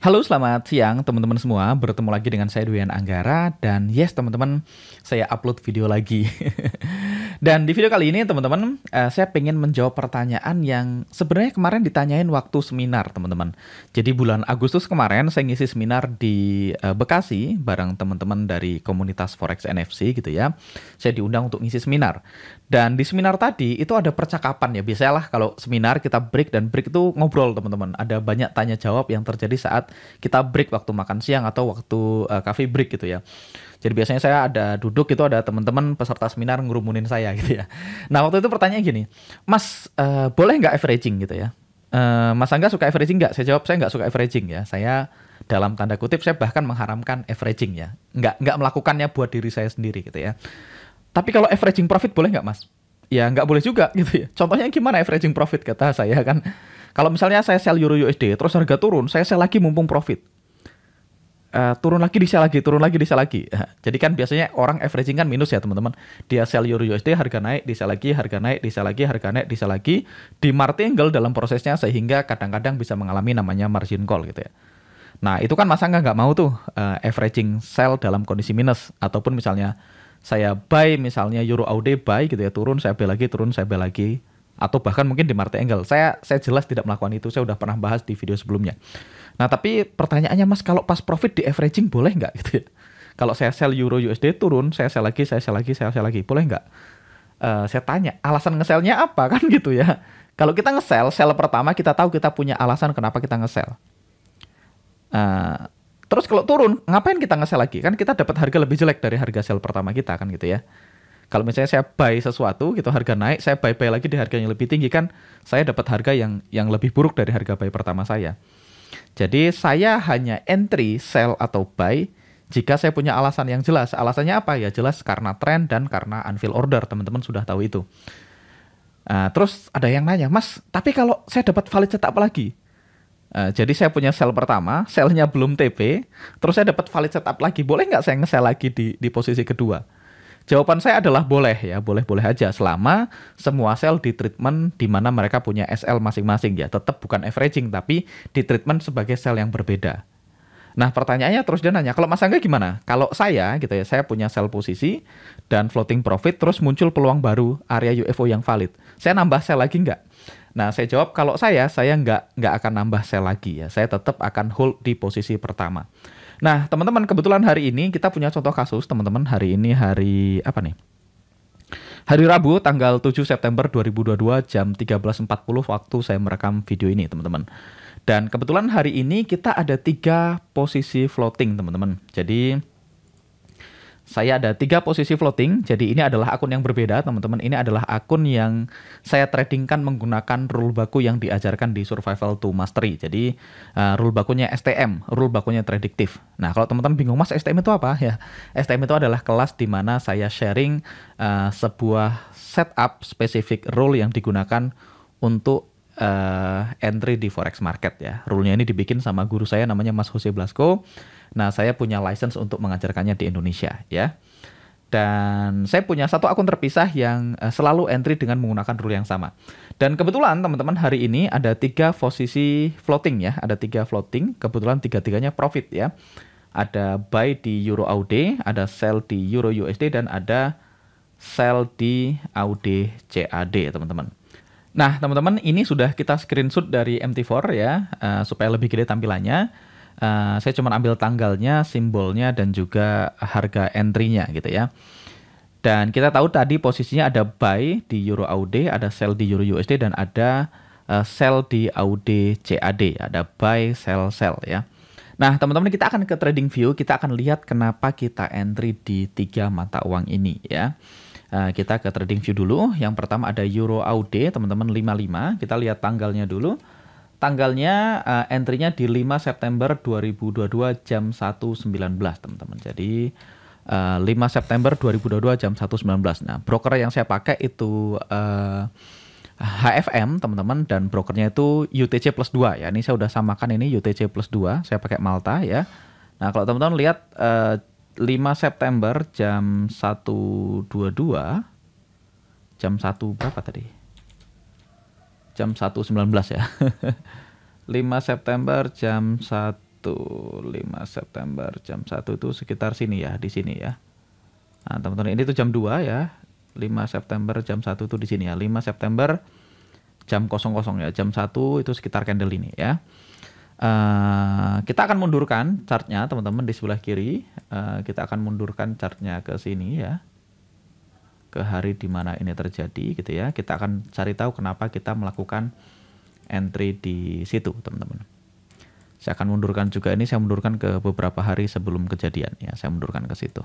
Halo, selamat siang teman-teman semua. Bertemu lagi dengan saya Duyan Anggara dan yes teman-teman, saya upload video lagi. Dan di video kali ini teman-teman, saya pengen menjawab pertanyaan yang sebenarnya kemarin ditanyain waktu seminar teman-teman. Jadi bulan Agustus kemarin saya ngisi seminar di Bekasi bareng teman-teman dari komunitas Forex NFC gitu ya. Saya diundang untuk ngisi seminar. Dan di seminar tadi itu ada percakapan ya. Biasalah kalau seminar kita break dan break itu ngobrol teman-teman. Ada banyak tanya jawab yang terjadi saat kita break waktu makan siang atau waktu coffee break gitu ya. Jadi biasanya saya ada duduk itu ada teman-teman peserta seminar ngerumunin saya gitu ya. Nah waktu itu pertanyaan gini, Mas boleh nggak averaging gitu ya? Mas Angga suka averaging nggak? Saya jawab saya nggak suka averaging ya. Saya dalam tanda kutip saya bahkan mengharamkan averaging ya. Nggak melakukannya buat diri saya sendiri gitu ya. Tapi kalau averaging profit boleh nggak mas? Ya nggak boleh juga gitu ya. Contohnya gimana averaging profit kata saya kan. Kalau misalnya saya sell euro USD terus harga turun, saya sell lagi mumpung profit. Turun lagi di sell lagi, turun lagi di sell lagi. Jadi kan biasanya orang averaging kan minus ya teman-teman. Dia sell euro USD harga naik, di sell lagi, harga naik, di sell lagi, harga naik, di sell lagi. Di martingale dalam prosesnya sehingga kadang-kadang bisa mengalami namanya margin call gitu ya. Nah itu kan Mas Angga nggak mau tuh averaging sell dalam kondisi minus. Ataupun misalnya saya buy misalnya euro AUD buy gitu ya, turun saya buy lagi, turun saya buy lagi, atau bahkan mungkin di market angle. Saya jelas tidak melakukan itu, saya udah pernah bahas di video sebelumnya. Nah tapi pertanyaannya mas, kalau pas profit di averaging boleh nggak gitu ya? Kalau saya sell euro USD turun, saya sell lagi, saya sell lagi, saya sell lagi, boleh nggak? Saya tanya alasan nge-sell-nya apa kan gitu ya. Kalau kita nge-sell, sell pertama kita tahu kita punya alasan kenapa kita nge-sell. Eh, Terus kalau turun, ngapain kita nge-sell lagi? Kan kita dapat harga lebih jelek dari harga sell pertama kita kan gitu ya. Kalau misalnya saya buy sesuatu gitu harga naik, saya buy lagi di harga yang lebih tinggi kan saya dapat harga yang lebih buruk dari harga buy pertama saya. Jadi saya hanya entry, sell atau buy jika saya punya alasan yang jelas. Alasannya apa? Ya jelas karena trend dan karena unfill order. Teman-teman sudah tahu itu. Terus ada yang nanya, Mas, tapi kalau saya dapat valid setup lagi? Jadi saya punya sell pertama, sellnya belum TP, terus saya dapat valid setup lagi. Boleh nggak saya nge-sell lagi di posisi kedua? Jawaban saya adalah boleh ya, boleh-boleh aja selama semua sell di treatment di mana mereka punya SL masing-masing ya, tetap bukan averaging tapi di treatment sebagai sell yang berbeda. Nah pertanyaannya terus dia nanya, kalau Mas Angga gimana? Kalau saya gitu ya, saya punya sell posisi dan floating profit terus muncul peluang baru area UFO yang valid. Saya nambah sell lagi nggak? Nah saya jawab kalau saya nggak akan nambah sell lagi ya, saya tetap akan hold di posisi pertama. Nah, teman-teman, kebetulan hari ini kita punya contoh kasus, teman-teman. Hari ini hari apa nih? Hari Rabu, tanggal 7 September 2022 jam 13.40 waktu saya merekam video ini, teman-teman. Dan kebetulan hari ini kita ada 3 posisi floating, teman-teman. Jadi saya ada 3 posisi floating, jadi ini adalah akun yang berbeda teman-teman. Ini adalah akun yang saya tradingkan menggunakan rule baku yang diajarkan di Survival to Mastery. Jadi rule bakunya STM, rule bakunya prediktif. Nah kalau teman-teman bingung, Mas STM itu apa? Ya, STM itu adalah kelas di mana saya sharing sebuah setup spesifik rule yang digunakan untuk entry di forex market ya. Rule-nya ini dibikin sama guru saya namanya Mas Jose Blasco. Nah, saya punya license untuk mengajarkannya di Indonesia ya. Dan saya punya satu akun terpisah yang selalu entry dengan menggunakan rule yang sama. Dan kebetulan teman-teman hari ini ada 3 posisi floating ya. Ada 3 floating, kebetulan 3-3-nya profit ya. Ada buy di Euro AUD, ada sell di Euro USD, dan ada sell di AUD CAD teman-teman. Nah teman-teman ini sudah kita screenshot dari MT4 ya, supaya lebih gede tampilannya. Saya cuma ambil tanggalnya, simbolnya, dan juga harga entry-nya gitu ya. Dan kita tahu tadi posisinya ada buy di Euro AUD, ada sell di Euro USD, dan ada sell di AUD CAD. Ada buy, sell, sell ya. Nah teman-teman kita akan ke trading view, kita akan lihat kenapa kita entry di 3 mata uang ini ya. Kita ke trading view dulu. Yang pertama ada Euro AUD teman-teman 55. Kita lihat tanggalnya dulu. Tanggalnya entry-nya di 5 September 2022 jam 1.19 teman-teman. Jadi 5 September 2022 jam 1.19. Nah, broker yang saya pakai itu HFM teman-teman, dan brokernya itu UTC plus 2 ya. Ini saya udah samakan ini UTC plus 2. Saya pakai Malta ya. Nah, kalau teman-teman lihat 5 September jam 1.22 jam 1 berapa tadi? Jam 1.19 ya. 5 September jam 1 5 September jam 1 itu sekitar sini ya, di sini ya. Nah, teman-teman, ini tuh jam 2 ya. 5 September jam 1 itu di sini ya. 5 September jam 00 ya. Jam 1 itu sekitar candle ini ya. Kita akan mundurkan chartnya teman-teman di sebelah kiri. Kita akan mundurkan chartnya ke sini ya, ke hari di mana ini terjadi gitu ya. Kita akan cari tahu kenapa kita melakukan entry di situ teman-teman. Saya akan mundurkan juga ini, saya mundurkan ke beberapa hari sebelum kejadian ya. Saya mundurkan ke situ.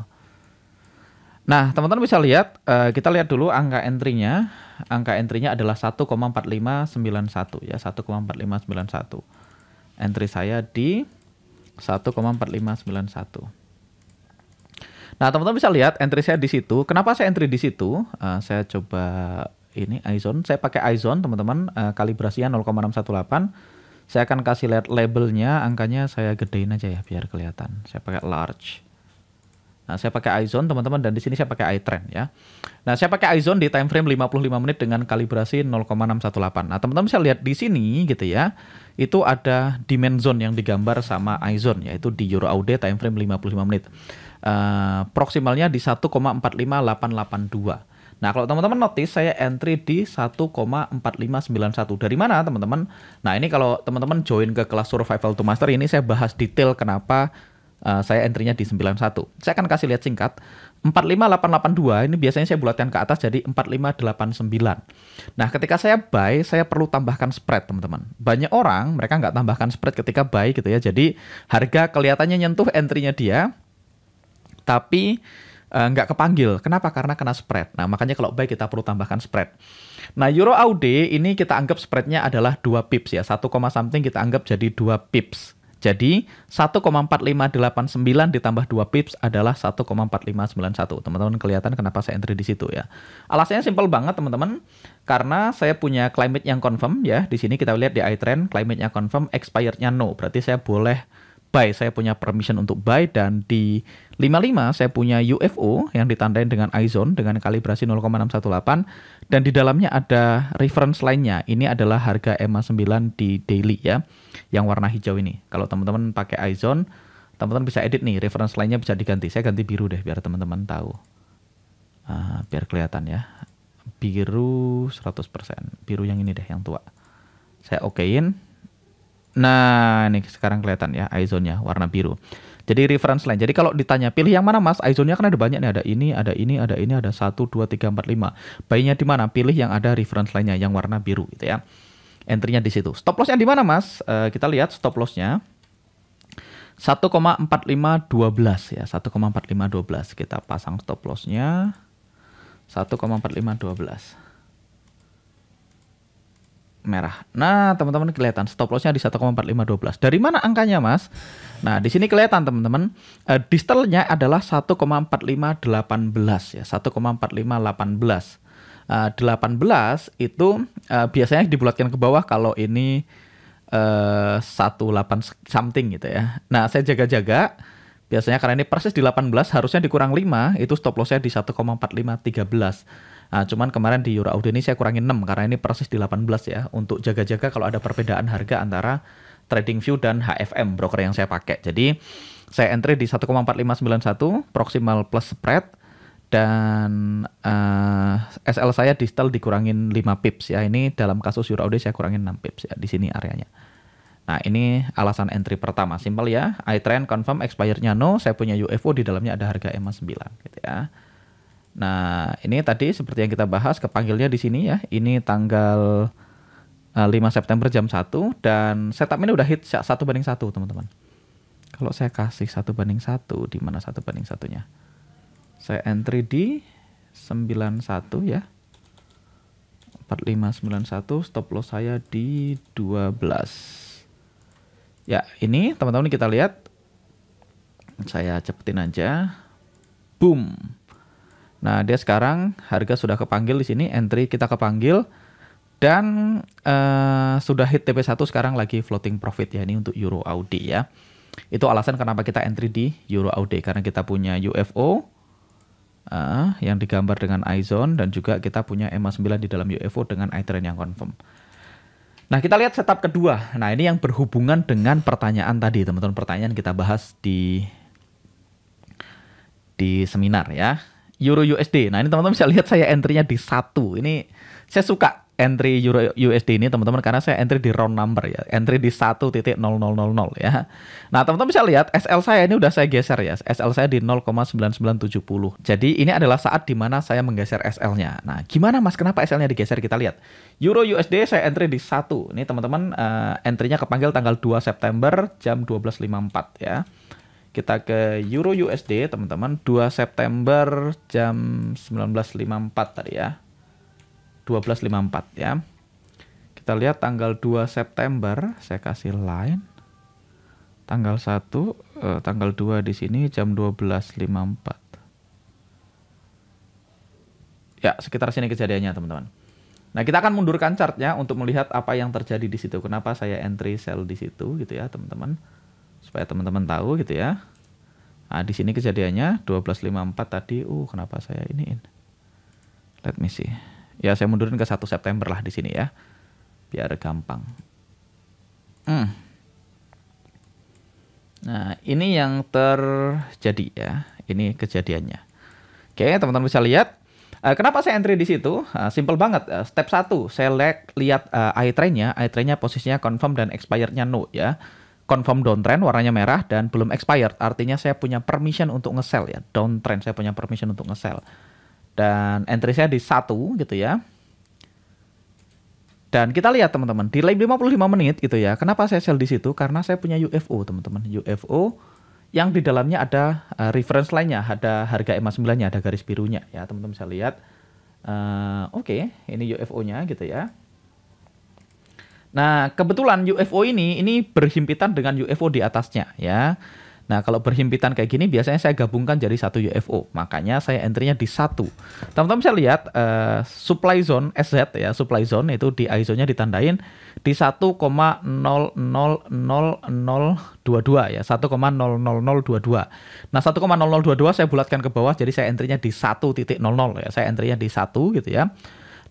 Nah, teman-teman bisa lihat, kita lihat dulu angka entry-nya. Angka entry-nya adalah 1,4591 ya, 1,4591. Entry saya di 1,4591. Nah, teman-teman bisa lihat entry saya di situ. Kenapa saya entry di situ? Saya coba ini iZone. Saya pakai iZone, teman-teman. Kalibrasinya 0,618. Saya akan kasih lihat labelnya, angkanya saya gedein aja ya biar kelihatan. Saya pakai large. Nah, saya pakai iZone teman-teman, dan di sini saya pakai iTrend ya. Nah, saya pakai iZone di time frame 55 menit dengan kalibrasi 0,618. Nah, teman-teman bisa lihat di sini gitu ya. Itu ada demand zone yang digambar sama iZone, yaitu di Euro AUD time frame 55 menit. Proksimalnya di 1,45882. Nah, kalau teman-teman notice saya entry di 1,4591. Dari mana teman-teman? Nah, ini kalau teman-teman join ke kelas Survival to Master ini saya bahas detail kenapa saya entry-nya di 91. Saya akan kasih lihat singkat. 45882 ini biasanya saya bulatkan ke atas jadi 4589. Nah, ketika saya buy, saya perlu tambahkan spread, teman-teman. Banyak orang mereka nggak tambahkan spread ketika buy gitu ya. Jadi harga kelihatannya nyentuh entry-nya dia, tapi nggak kepanggil. Kenapa? Karena kena spread. Nah, makanya kalau buy kita perlu tambahkan spread. Nah, Euro AUD ini kita anggap spreadnya adalah 2 pips ya. 1, something kita anggap jadi 2 pips. Jadi 1,4589 ditambah 2 pips adalah 1,4591. Teman-teman kelihatan kenapa saya entry di situ ya. Alasannya simpel banget teman-teman. Karena saya punya climate yang confirm ya. Di sini kita lihat di iTrend climate-nya confirm, expired-nya no. Berarti saya boleh buy, saya punya permission untuk buy, dan di 55 saya punya UFO yang ditandain dengan iZone dengan kalibrasi 0,618, dan di dalamnya ada reference line-nya. Ini adalah harga EMA 9 di daily ya, yang warna hijau ini. Kalau teman-teman pakai iZone, teman-teman bisa edit nih, reference line-nya bisa diganti. Saya ganti biru deh biar teman-teman tahu. Biar kelihatan ya. Biru 100%. Biru yang ini deh, yang tua. Saya okein. Nah, ini sekarang kelihatan ya iZone-nya warna biru. Jadi reference line. Jadi kalau ditanya pilih yang mana Mas, iZone-nya kan ada banyak nih, ada ini, ada ini, ada ini, ada 1, 2, 3, 4, 5. Buy-nya di mana? Pilih yang ada reference line-nya yang warna biru gitu ya. Entry-nya di situ. Stop loss-nya di mana Mas? Kita lihat stop loss-nya 1,4512 ya, 1,4512. Kita pasang stop loss-nya 1,4512. Merah. Nah, teman-teman kelihatan stop loss-nya di 1,4512. Dari mana angkanya, Mas? Nah, di sini kelihatan, teman-teman. Distal-nya adalah 1,4518 ya, 1,4518. 18 itu biasanya dibulatkan ke bawah kalau ini 18 something gitu ya. Nah, saya jaga-jaga. Biasanya karena ini persis di 18, harusnya dikurang 5, itu stop loss-nya di 1,4513. Nah, cuman kemarin di Euro AUD ini saya kurangin 6 karena ini persis di 18 ya, untuk jaga-jaga kalau ada perbedaan harga antara TradingView dan HFM broker yang saya pakai. Jadi saya entry di 1,4591 proximal plus spread, dan SL saya distal dikurangin 5 pips ya. Ini dalam kasus Euro AUD saya kurangin 6 pips ya, di sini areanya. Nah, ini alasan entry pertama, simpel ya. iTrend confirm, expirednya no, saya punya UFO, di dalamnya ada harga EMA 9 gitu ya. Nah, ini tadi seperti yang kita bahas, kepanggilnya di sini ya. Ini tanggal 5 September jam 1, dan setup ini udah hit 1:1, teman-teman. Kalau saya kasih 1:1, di mana 1:1-nya? Saya entry di 91 ya. 4591, stop loss saya di 12. Ya, ini teman-teman kita lihat. Saya cepetin aja. Boom. Nah, dia sekarang harga sudah kepanggil di sini, entry kita kepanggil, dan sudah hit TP1, sekarang lagi floating profit ya, ini untuk Euro AUD ya. Itu alasan kenapa kita entry di Euro AUD, karena kita punya UFO yang digambar dengan iZone, dan juga kita punya EMA 9 di dalam UFO dengan iTrend yang confirm. Nah, kita lihat setup kedua. Nah, ini yang berhubungan dengan pertanyaan tadi, teman-teman. Pertanyaan kita bahas di seminar ya. Euro USD. Nah, ini teman-teman bisa lihat saya entry-nya di 1. Ini saya suka entry Euro USD ini teman-teman karena saya entry di round number ya. Entry di 1.0000 ya. Nah, teman-teman bisa lihat SL saya ini udah saya geser ya. SL saya di 0,9970. Jadi ini adalah saat dimana saya menggeser SL-nya. Nah, gimana Mas? Kenapa SL-nya digeser? Kita lihat. Euro USD saya entry di 1. Ini teman-teman entry-nya kepanggil tanggal 2 September jam 12.54 ya. Kita ke Euro USD teman-teman, 2 September jam 19.54 tadi ya. 12.54 ya. Kita lihat tanggal 2 September, saya kasih line. Tanggal 1, tanggal 2 di sini jam 12.54. Ya, sekitar sini kejadiannya teman-teman. Nah, kita akan mundurkan chartnya untuk melihat apa yang terjadi di situ. Kenapa saya entry sell di situ gitu ya, teman-teman. Supaya teman-teman tahu gitu ya. Nah, di sini kejadiannya 12.54 tadi. Kenapa saya iniin? Let me see. Ya, saya mundurin ke 1 September lah di sini ya. Biar gampang. Nah, ini yang terjadi ya. Ini kejadiannya. Oke, teman-teman bisa lihat. Kenapa saya entry di situ? Simple banget. Step 1, saya lihat iTrend-nya. iTrend-nya posisinya confirm dan expired-nya no ya. Confirm downtrend warnanya merah dan belum expired. Artinya saya punya permission untuk nge-sell ya. Downtrend saya punya permission untuk nge-sell. Dan entry saya di 1 gitu ya. Dan kita lihat teman-teman, di live 55 menit gitu ya. Kenapa saya sell di situ? Karena saya punya UFO teman-teman. UFO yang di dalamnya ada reference line-nya, ada harga EMA 9-nya, ada garis birunya ya. Teman-teman bisa lihat. Oke, ini UFO-nya gitu ya. Nah, kebetulan UFO ini berhimpitan dengan UFO di atasnya ya. Nah, kalau berhimpitan kayak gini biasanya saya gabungkan jadi satu UFO. Makanya saya entry-nya di 1. Teman-teman bisa lihat supply zone SZ ya, supply zone itu di ISO-nya ditandain di 1,000022 ya, 1,00022. Nah, 1,0022 saya bulatkan ke bawah jadi saya entry-nya di 1.00 ya. Saya entry-nya di 1 gitu ya.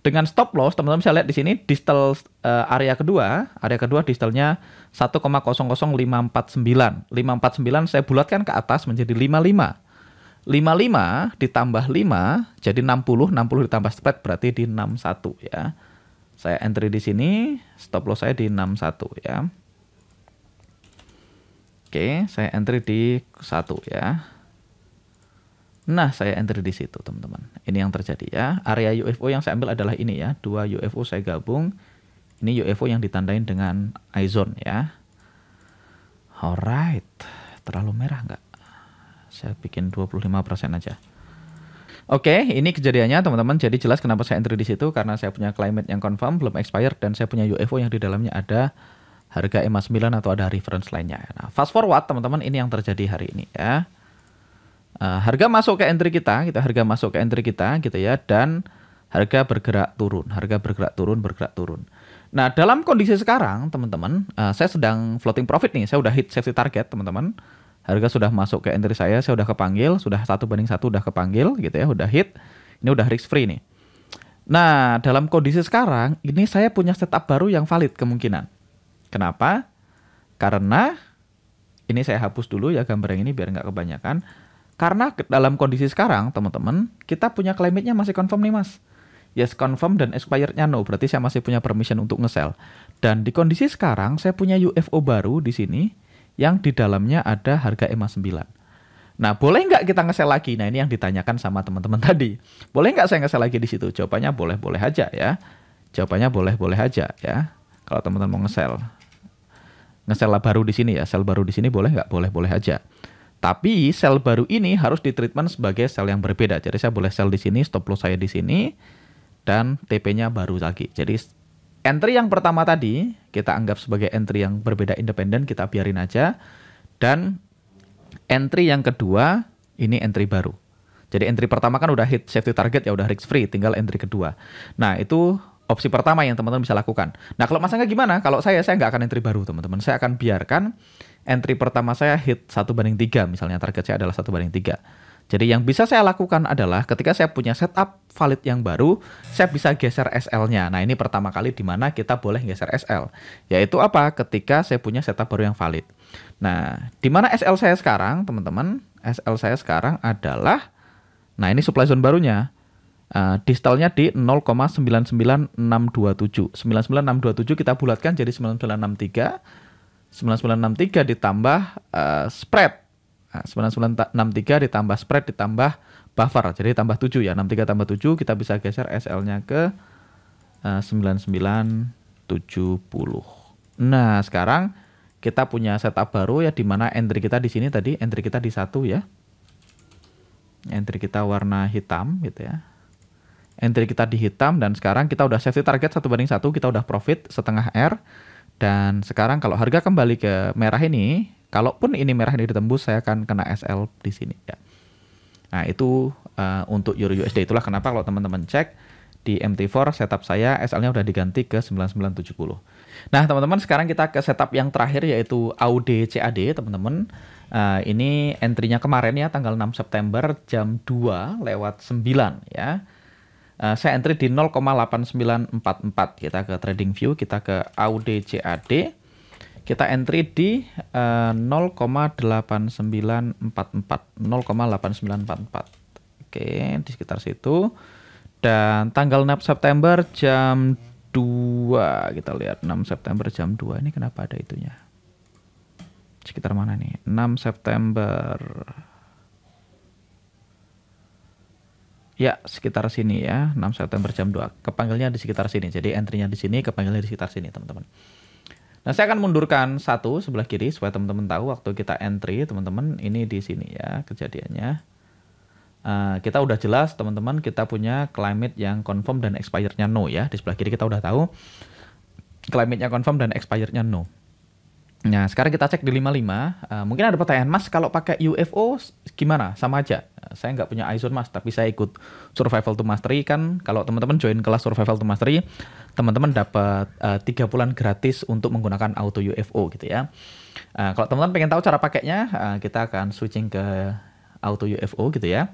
Dengan stop loss, teman-teman bisa lihat di sini distal area kedua distalnya 1,00549. 549 saya bulatkan ke atas menjadi 55. 55 ditambah 5 jadi 60, 60 ditambah spread berarti di 61 ya. Saya entry di sini, stop loss saya di 61 ya. Oke, saya entry di 1 ya. Nah, saya entry di situ, teman-teman. Ini yang terjadi ya. Area UFO yang saya ambil adalah ini ya. 2 UFO saya gabung. Ini UFO yang ditandain dengan iZone ya. Alright. Terlalu merah nggak? Saya bikin 25% aja. Oke, ini kejadiannya, teman-teman. Jadi jelas kenapa saya entry di situ. Karena saya punya climate yang confirm, belum expired. Dan saya punya UFO yang di dalamnya ada harga EMA 9 atau ada reference lainnya. Nah, fast forward, teman-teman. Ini yang terjadi hari ini ya. Harga masuk ke entry kita gitu ya, dan harga bergerak turun, bergerak turun. Nah, dalam kondisi sekarang teman-teman, saya sedang floating profit nih, saya udah hit safety target teman-teman. Harga sudah masuk ke entry saya udah kepanggil, sudah 1:1 udah kepanggil gitu ya, udah hit. Ini udah risk free nih. Nah, dalam kondisi sekarang ini saya punya setup baru yang valid kemungkinan. Kenapa? Karena ini saya hapus dulu ya gambar yang ini biar nggak kebanyakan. Karena dalam kondisi sekarang, teman-teman, kita punya climate-nya masih confirm nih, Mas. Yes, confirm dan expired-nya no. Berarti saya masih punya permission untuk nge-sell. Dan di kondisi sekarang, saya punya UFO baru di sini yang di dalamnya ada harga EMA 9. Nah, boleh nggak kita nge-sell lagi? Nah, ini yang ditanyakan sama teman-teman tadi. Boleh nggak saya nge-sell lagi di situ? Jawabannya boleh-boleh aja ya. Jawabannya boleh-boleh aja ya. Kalau teman-teman mau nge-sell. Nge-sell baru di sini ya. Sell baru di sini boleh nggak? Boleh-boleh aja. Tapi sell baru ini harus ditreatment sebagai sell yang berbeda. Jadi saya boleh sell di sini, stop loss saya di sini, dan TP-nya baru lagi. Jadi entry yang pertama tadi kita anggap sebagai entry yang berbeda independen, kita biarin aja. Dan entry yang kedua ini entry baru. Jadi entry pertama kan udah hit safety target ya, udah risk free, tinggal entry kedua. Nah, itu opsi pertama yang teman-teman bisa lakukan. Nah, kalau Mas Angga gimana? Kalau saya nggak akan entry baru, teman-teman. Saya akan biarkan entry pertama saya hit 1:3, misalnya target saya adalah 1:3. Jadi yang bisa saya lakukan adalah ketika saya punya setup valid yang baru, saya bisa geser SL-nya. Nah, ini pertama kali di mana kita boleh geser SL. Yaitu apa? Ketika saya punya setup baru yang valid. Nah, di mana SL saya sekarang, teman-teman? SL saya sekarang adalah, nah ini supply zone barunya. Distalnya di 0,99627. 99627 kita bulatkan jadi 9963. 9963 ditambah spread. Nah, 9963 ditambah spread ditambah buffer. Jadi tambah 7 ya. 63 tambah 7 kita bisa geser SL-nya ke 9970. Nah, sekarang kita punya setup baru ya, di mana entry kita di sini tadi, entry kita di 1 ya. Entry kita warna hitam gitu ya. Entry kita di hitam dan sekarang kita udah safety target 1/1, kita udah profit setengah R. Dan sekarang kalau harga kembali ke merah ini, kalaupun ini merah ini ditembus, saya akan kena SL di sini ya. Nah, itu untuk Euro USD. Itulah kenapa kalau teman-teman cek di MT4 setup saya SL-nya udah diganti ke 9970. Nah, teman-teman, sekarang kita ke setup yang terakhir yaitu AUD CAD, teman-teman. Ini entry-nya kemarin ya, tanggal 6 September jam 2:09 ya. Saya entry di 0,8944. Kita ke trading view, kita ke AUD CAD. Kita entry di 0,8944. 0,8944. Oke, di sekitar situ. Dan tanggal 6 September jam 2. Kita lihat 6 September jam 2. Ini kenapa ada itunya? Sekitar mana nih? 6 September. Ya, sekitar sini ya, 6 September jam 2. Kepanggilnya di sekitar sini. Jadi entry-nya di sini, kepanggilnya di sekitar sini, teman-teman. Nah, saya akan mundurkan satu sebelah kiri supaya teman-teman tahu waktu kita entry, teman-teman, ini di sini ya kejadiannya. Kita udah jelas, teman-teman, kita punya climate yang confirm dan expired-nya no ya. Di sebelah kiri kita udah tahu climate-nya confirm dan expired-nya no. Nah, sekarang kita cek di 55. Mungkin ada pertanyaan, Mas, kalau pakai UFO gimana? Sama aja. Saya nggak punya iZone, Mas, tapi saya ikut Survival to Mastery kan. Kalau teman-teman join kelas Survival to Mastery, teman-teman dapat 3 bulan gratis untuk menggunakan auto UFO gitu ya. Kalau teman-teman pengen tahu cara pakainya, kita akan switching ke auto UFO gitu ya.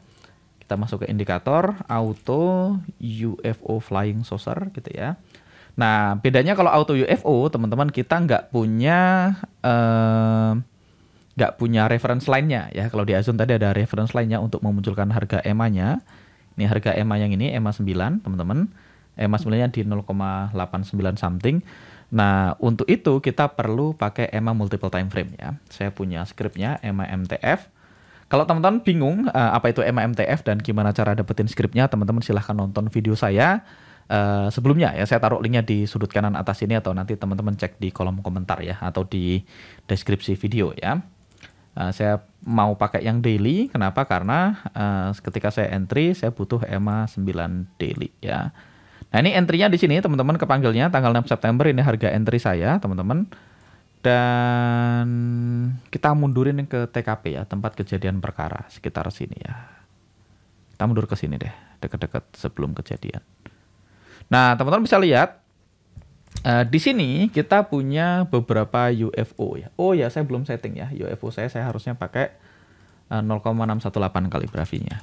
Kita masuk ke indikator auto UFO flying saucer gitu ya. Nah, bedanya kalau auto UFO, teman-teman, kita nggak punya reference line-nya ya. Kalau di iZone tadi ada reference line-nya untuk memunculkan harga EMA-nya. Ini harga EMA yang ini, EMA 9, teman-teman. EMA 9-nya di 0,89 something. Nah, untuk itu kita perlu pakai EMA multiple time frame ya. Saya punya scriptnya EMA MTF. Kalau teman-teman bingung apa itu EMA MTF dan gimana cara dapetin scriptnya, teman-teman silahkan nonton video saya sebelumnya ya. Saya taruh linknya di sudut kanan atas ini atau nanti teman-teman cek di kolom komentar ya, atau di deskripsi video ya. Saya mau pakai yang daily, kenapa? Karena ketika saya entry saya butuh EMA 9 daily ya. Nah, ini entry-nya di sini teman-teman, kepanggilnya tanggal 6 September, ini harga entry saya teman-teman. Dan kita mundurin ke TKP ya, tempat kejadian perkara sekitar sini ya. Kita mundur ke sini deh, dekat-dekat sebelum kejadian. Nah, teman-teman bisa lihat di sini kita punya beberapa UFO ya. Oh ya, saya belum setting ya UFO saya harusnya pakai 0,618 kalibrasinya.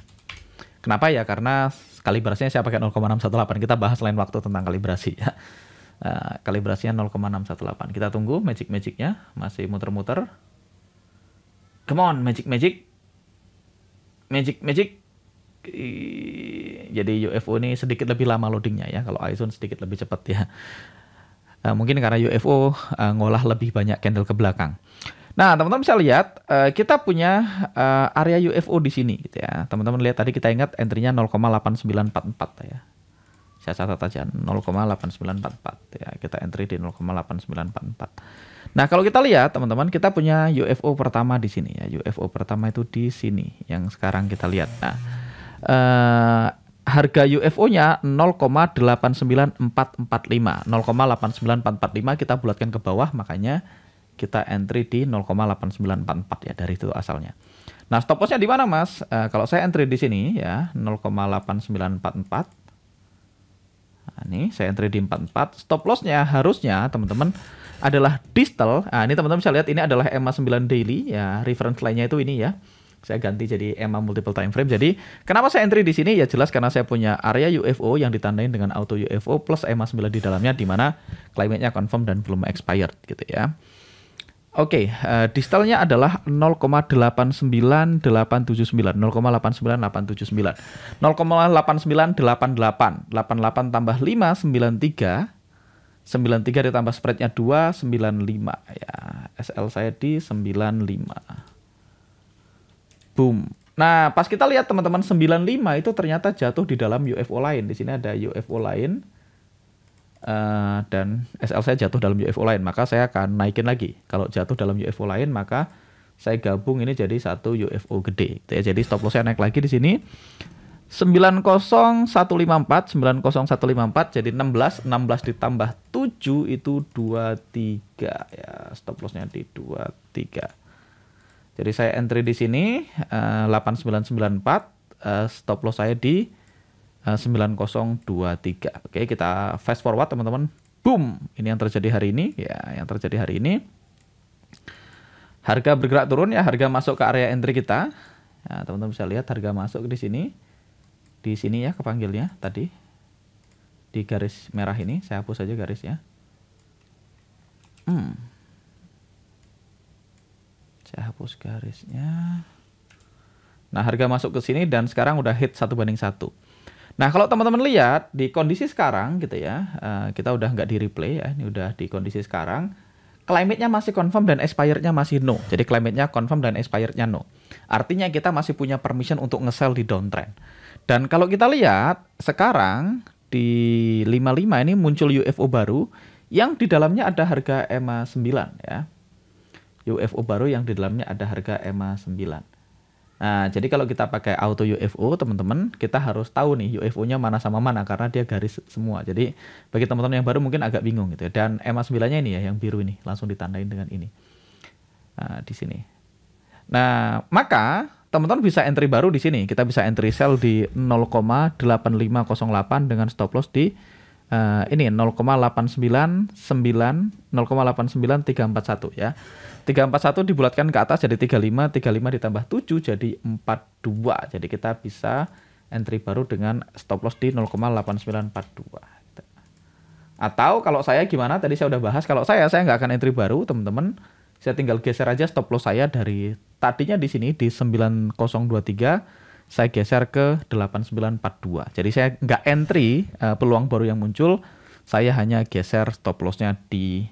Kenapa ya? Karena kalibrasinya saya pakai 0,618. Kita bahas lain waktu tentang kalibrasi ya. Kalibrasinya 0,618. Kita tunggu magic-magicnya masih muter-muter. Come on, magic. Jadi UFO ini sedikit lebih lama loadingnya ya. Kalau iZone sedikit lebih cepat ya. Mungkin karena UFO ngolah lebih banyak candle ke belakang. Nah, teman-teman bisa lihat kita punya area UFO di sini gitu ya. Teman-teman lihat tadi kita ingat entry-nya 0,8944 ya. Saya catat aja 0,8944 ya. Kita entry di 0,8944. Nah, kalau kita lihat teman-teman, kita punya UFO pertama di sini ya. UFO pertama itu di sini yang sekarang kita lihat. Nah, harga UFO-nya 0,89445. 0,89445 kita bulatkan ke bawah, makanya kita entry di 0,8944 ya, dari itu asalnya. Nah, stop loss-nya di mana, Mas? Kalau saya entry di sini ya, 0,8944. Nah, ini saya entry di 44. Stop loss-nya harusnya teman-teman adalah distal. Nah, ini teman-teman bisa lihat ini adalah EMA 9 daily ya, reference line-nya itu ini ya. Saya ganti jadi EMA multiple time frame. Jadi kenapa saya entry di sini? Ya jelas karena saya punya area UFO yang ditandain dengan auto UFO plus EMA 9 di dalamnya, di mana climate-nya confirm dan belum expired gitu ya. Oke, distalnya adalah 0,89879, 0,89879, 0,8988, 88 tambah 5, 93, 93 ditambah spreadnya 2, 95 ya. SL saya di 95. Boom. Nah, pas kita lihat teman-teman 95 itu ternyata jatuh di dalam UFO lain. Di sini ada UFO lain. Dan SL saya jatuh dalam UFO lain, maka saya akan naikin lagi. Kalau jatuh dalam UFO lain, maka saya gabung ini jadi satu UFO gede. Jadi stop loss saya naik lagi di sini. 90154, 90154 jadi 16, 16 ditambah 7 itu 23 ya. Stop lossnya di 23. Jadi saya entry di sini 8994, stop loss saya di 9023. Oke, kita fast forward teman-teman. Boom, ini yang terjadi hari ini ya, yang terjadi hari ini. Harga bergerak turun ya, harga masuk ke area entry kita. Nah, teman-teman bisa lihat harga masuk di sini. Di sini ya kepanggilnya tadi. Di garis merah ini, saya hapus saja garisnya. Saya hapus garisnya. Nah, harga masuk ke sini dan sekarang udah hit 1:1. Nah, kalau teman-teman lihat di kondisi sekarang gitu ya, kita udah nggak di replay ya, ini udah di kondisi sekarang. Climate-nya masih confirm dan expired-nya masih no. Jadi climate-nya confirm dan expired-nya no. Artinya kita masih punya permission untuk nge-sell di downtrend. Dan kalau kita lihat sekarang di 55 ini muncul UFO baru yang di dalamnya ada harga EMA 9 ya. UFO baru yang di dalamnya ada harga EMA 9. Nah, jadi kalau kita pakai auto UFO, teman-teman, kita harus tahu nih UFO-nya mana sama mana karena dia garis semua. Jadi bagi teman-teman yang baru mungkin agak bingung gitu ya. Dan EMA 9-nya ini ya yang biru ini, langsung ditandain dengan ini. Nah, di sini. Nah, maka teman-teman bisa entry baru di sini. Kita bisa entry sell di 0,8508 dengan stop loss di ini 0,899 0,89341 ya. 341 dibulatkan ke atas jadi 35, 35 ditambah 7 jadi 42. Jadi kita bisa entry baru dengan stop loss di 0,8942. Atau kalau saya gimana? Tadi saya udah bahas, kalau saya nggak akan entry baru, teman-teman. Saya tinggal geser aja stop loss saya dari tadinya di sini di 9023, saya geser ke 8942. Jadi saya nggak entry peluang baru yang muncul, saya hanya geser stop lossnya di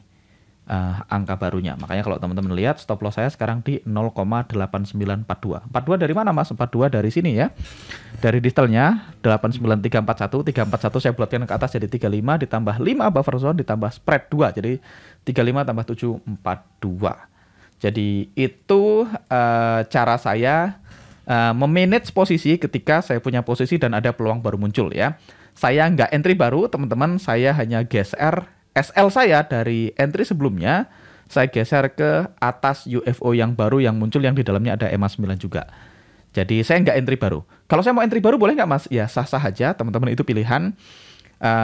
angka barunya. Makanya kalau teman-teman lihat stop loss saya sekarang di 0,8942. 42 dari mana Mas? 42 dari sini ya. Dari distalnya 89341, 341 saya bulatkan ke atas jadi 35 ditambah 5 buffer zone ditambah spread 2 jadi 35 tambah 7 42. Jadi itu cara saya memanage posisi ketika saya punya posisi dan ada peluang baru muncul ya. Saya nggak entry baru teman-teman, saya hanya geser SL saya dari entry sebelumnya, saya geser ke atas UFO yang baru yang muncul yang di dalamnya ada EMA 9 juga. Jadi saya nggak entry baru. Kalau saya mau entry baru boleh nggak Mas? Ya sah-sah aja teman-teman, itu pilihan.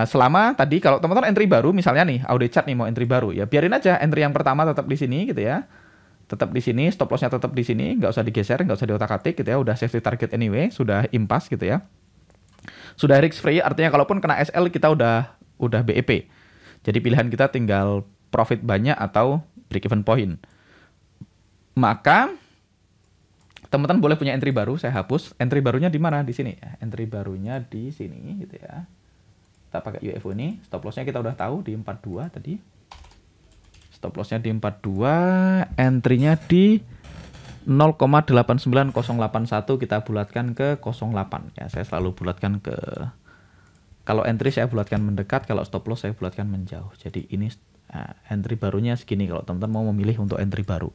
Selama tadi kalau teman-teman entry baru misalnya nih audit chart nih mau entry baru ya biarin aja entry yang pertama tetap di sini gitu ya. Tetap di sini, stop lossnya tetap di sini, nggak usah digeser, nggak usah diotak-atik gitu ya, udah safety target anyway, sudah impas gitu ya. Sudah risk free, artinya kalaupun kena SL kita udah BEP. Jadi pilihan kita tinggal profit banyak atau break even point. Maka teman-teman boleh punya entry baru, saya hapus. Entry barunya di mana? Di sini ya. Entry barunya di sini gitu ya. Kita pakai UFO ini, stop lossnya kita udah tahu di 42 tadi. Stop lossnya di 42, entry-nya di 0,89081 kita bulatkan ke 08 ya. Saya selalu bulatkan ke, kalau entry saya bulatkan mendekat, kalau stop loss saya bulatkan menjauh. Jadi ini entry barunya segini kalau teman-teman mau memilih untuk entry baru.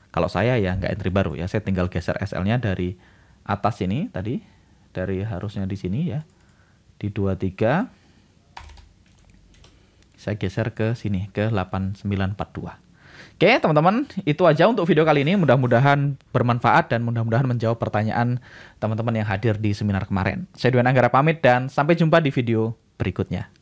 Kalau saya ya nggak entry baru ya, saya tinggal geser SL-nya dari atas ini tadi, dari harusnya di sini ya, di 23. Saya geser ke sini ke 8942. Oke teman-teman, itu aja untuk video kali ini. Mudah-mudahan bermanfaat dan mudah-mudahan menjawab pertanyaan teman-teman yang hadir di seminar kemarin. Saya Dwi Anggara pamit dan sampai jumpa di video berikutnya.